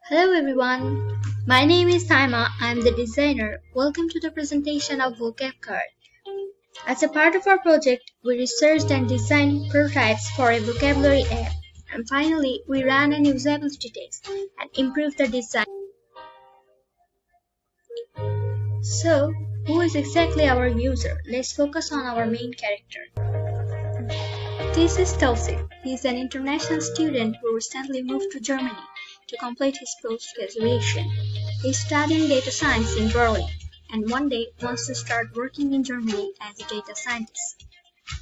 Hello everyone, my name is Saima. I am the designer. Welcome to the presentation of Vocab Card. As a part of our project, we researched and designed prototypes for a vocabulary app, and finally we ran an usability test and improved the design. So, who is exactly our user? Let's focus on our main character. This is Tausif. He is an international student who recently moved to Germany to complete his post-graduation. He is studying data science in Berlin and one day wants to start working in Germany as a data scientist.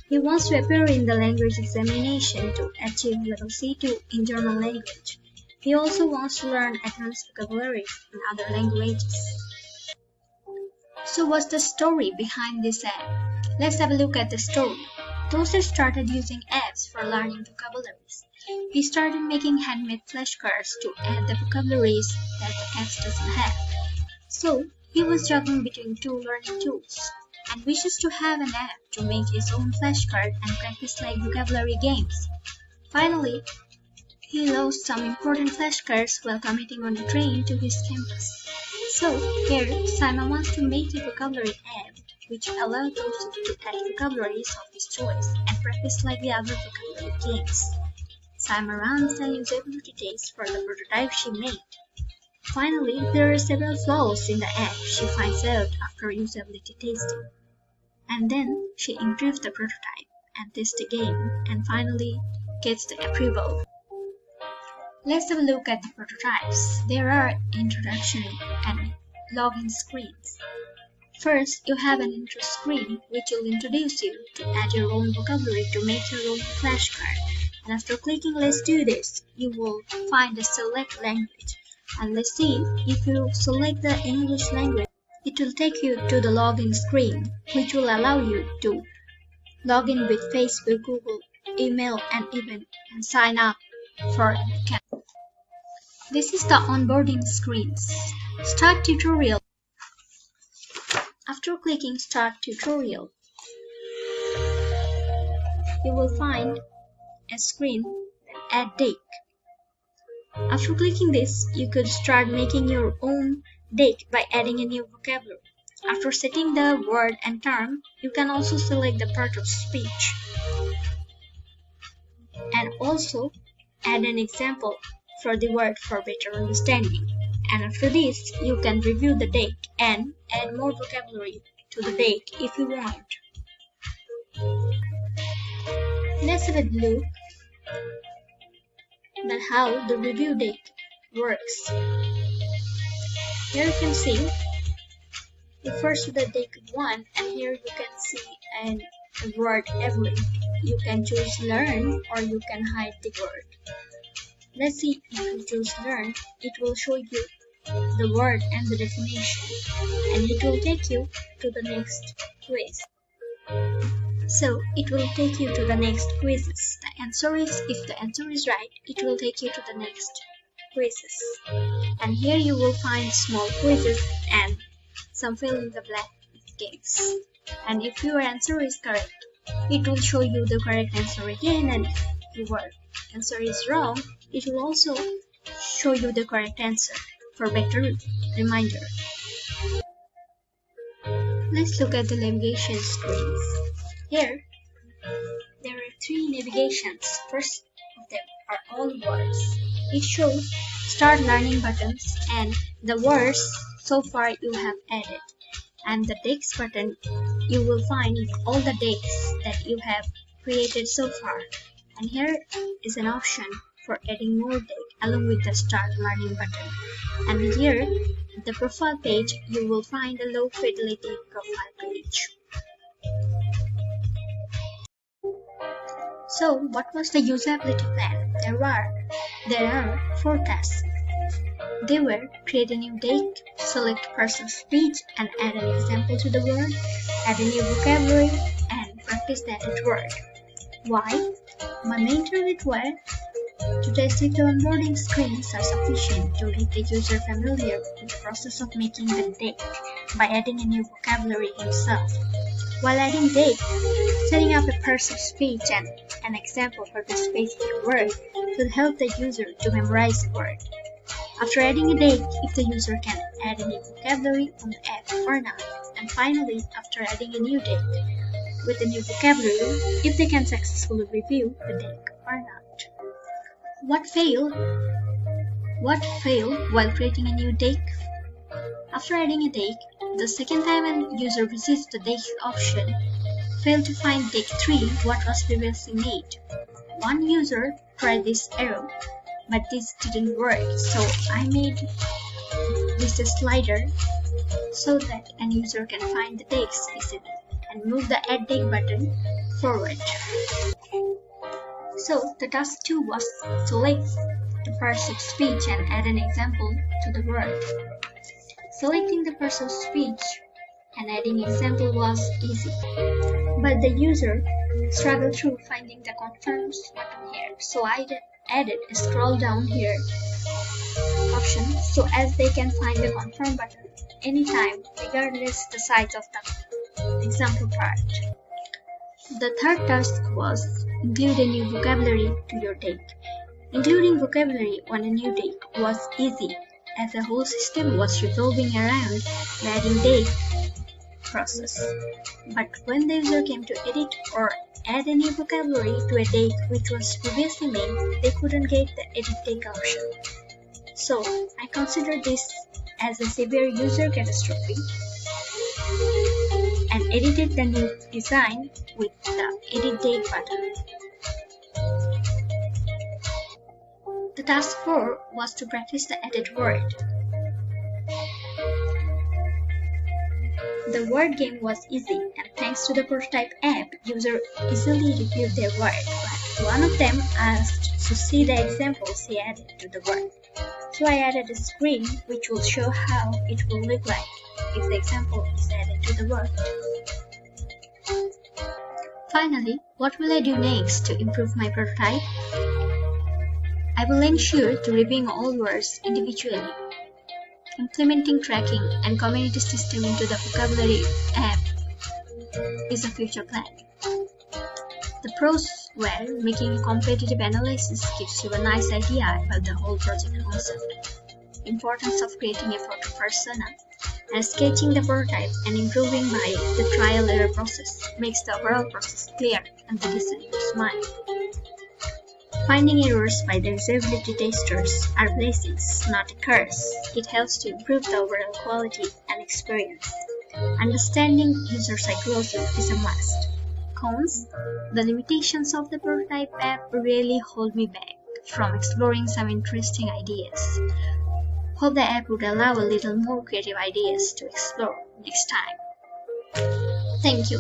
He wants to appear in the language examination to achieve level C2 in German language. He also wants to learn advanced vocabulary in other languages. So what's the story behind this app? Let's have a look at the story. Tausif started using apps for learning vocabularies. He started making handmade flashcards to add the vocabularies that the apps doesn't have. So, he was juggling between two learning tools and wishes to have an app to make his own flashcard and practice like vocabulary games. Finally, he lost some important flashcards while commuting on the train to his campus. So, here, Simon wants to make a vocabulary app which allows Tausif to add vocabularies of his choice and practice like the other vocabulary games. Simon runs an usability test for the prototype she made. Finally, there are several flaws in the app she finds out after usability testing. And then she improves the prototype and tests again and finally gets the approval. Let's have a look at the prototypes. There are introduction and login screens. First, you have an intro screen which will introduce you to add your own vocabulary to make your own flashcard. And after clicking let's do this, you will find the select language. And let's see, if you select the English language, it will take you to the login screen, which will allow you to log in with Facebook, Google, email, and even sign up for an account. This is the onboarding screens. Start tutorial. After clicking Start Tutorial, you will find a screen Add deck. After clicking this, you could start making your own deck by adding a new vocabulary. After setting the word and term, you can also select the part of speech and also add an example for the word for better understanding. And after this, you can review the deck and add more vocabulary to the deck if you want. Let's have a look at how the review deck works. Here you can see the first of the deck 1, and here you can see a word every. You can choose learn or you can hide the word. Let's see, if you choose learn, it will show you the word and the definition, and it will take you to the next quiz. So it will take you to the next quizzes. The answer is, if the answer is right, it will take you to the next quizzes. And here you will find small quizzes and some fill in the blank games. And if your answer is correct, it will show you the correct answer again, and if your answer is wrong, it will also show you the correct answer for better reminder. Let's look at the navigation screens. Here, there are 3 navigations. First of them are all words. It shows start learning buttons and the words so far you have added. And the decks button, you will find all the decks that you have created so far. And here is an option for adding more deck along with the start learning button. And here, the profile page, you will find a low fidelity profile page. So, what was the usability plan? There are 4 tasks. They were create a new deck, select parts of speech and add an example to the word, add a new vocabulary, and practice that word. Why? My main target was to test if the onboarding screens are sufficient to make the user familiar with the process of making the deck by adding a new vocabulary himself. While adding deck, setting up a parts of speech and an example for the specific word will help the user to memorize the word. After adding a date, if the user can add a new vocabulary on the app or not. And finally, after adding a new date with a new vocabulary, if they can successfully review the date or not. What failed while creating a new date? After adding a date, the second time a user visits the date option, failed to find date 3 what was previously made. One user tried this arrow, but this didn't work, so I made this a slider so that an user can find the dates easily and move the add date button forward. So the task 2 was select the parts of speech and add an example to the word. Selecting the parts of speech and adding example was easy, but the user struggled through finding the confirms button here, so I added a scroll down here option so as they can find the confirm button anytime regardless the size of the example part. The third task was include a new vocabulary to your date. Including vocabulary on a new date was easy as the whole system was revolving around the adding date process. But when the user came to edit or add a new vocabulary to a date which was previously made, they couldn't get the edit date option. So I consider this as a severe user catastrophe and edited the new design with the edit date button. The task 4 was to practice the added word. The word game was easy, and thanks to the prototype app, users easily reviewed their word. But one of them asked to see the examples he added to the word. So I added a screen which will show how it will look like if the example is added to the word. Finally, what will I do next to improve my prototype? I will ensure to reviewing all words individually. Implementing tracking and community system into the vocabulary app is a future plan. The pros were making a competitive analysis gives you a nice idea about the whole project concept, importance of creating a photo persona, and sketching the prototype and improving by the trial error process makes the overall process clear and the designer's mind. Finding errors by the usability testers are blessings, not a curse. It helps to improve the overall quality and experience. Understanding user psychology is a must. Cons: the limitations of the prototype app really hold me back from exploring some interesting ideas. Hope the app would allow a little more creative ideas to explore next time. Thank you.